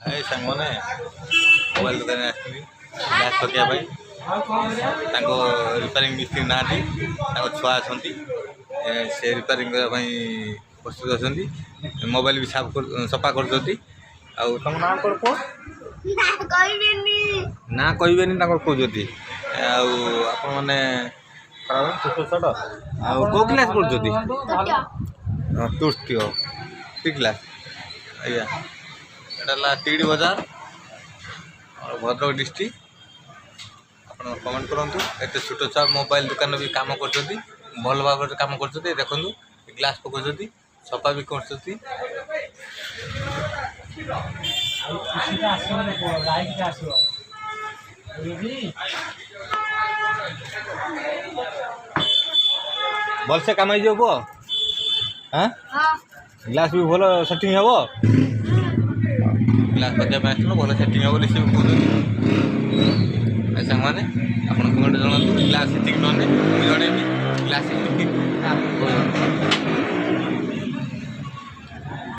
ଏ ସାଙ୍ଗମାନେ ମୋବାଇଲ ଦୋକାନରେ ଆସିଥିଲି ଗ୍ଲାସ୍ ପକାଇବା ପାଇଁ। ତାଙ୍କ ରିପାରିଂ ମିସ୍ତ୍ରୀ ନାହାନ୍ତି, ତାଙ୍କ ଛୁଆ ଅଛନ୍ତି, ସେ ରିପାରିଂ କରିବା ପାଇଁ ପ୍ରସ୍ତୁତ ଅଛନ୍ତି। ମୋବାଇଲ ବି ସଫା କରୁଛନ୍ତି। ଆଉ ତମ ନାଁ କ'ଣ କୁହ? ନା କହିବେନି ତାଙ୍କର କହୁଛନ୍ତି। ଆଉ ଆପଣମାନେ ଛୋଟ ଛୋଟ ଆଉ କେଉଁ କ୍ଲାସ୍ ପଢ଼ୁଛନ୍ତି? ତୃତୀୟ କି କ୍ଲାସ୍? ଆଜ୍ଞା, ଏଇଟା ହେଲା ଟିଡ଼ି ବଜାର, ଭଦ୍ରକ ଡିଷ୍ଟ୍ରିକ୍ଟ। ଆପଣ କମେଣ୍ଟ କରନ୍ତୁ। ଏତେ ଛୋଟ ଛୁଆ ମୋବାଇଲ ଦୋକାନରେ ବି କାମ କରୁଛନ୍ତି, ଭଲ ଭାବରେ କାମ କରୁଛନ୍ତି। ଦେଖନ୍ତୁ ଗ୍ଲାସ୍ ପକାଉଛନ୍ତି, ସଫା ବି କରୁଛନ୍ତି। ଭଲସେ କାମ ହେଇଯିବ ପୁଅ। ଗ୍ଲାସ୍ ବି ଭଲ ସେଟିଂ ହେବ। ଗ୍ଲାସ୍ ପକାଇବା ପାଇଁ ଆସିଥିଲୁ, ଭଲ ସେଟିଂ ହେବ ବୋଲି ସେ କହୁଛନ୍ତି। ସାଙ୍ଗମାନେ ଆପଣ କମେଣ୍ଟ ଜଣାନ୍ତୁ। ଗ୍ଲାସ୍ ସେଟିଂ ନହେଲେ ମୁଁ ଜଣେଇବି। Glass setting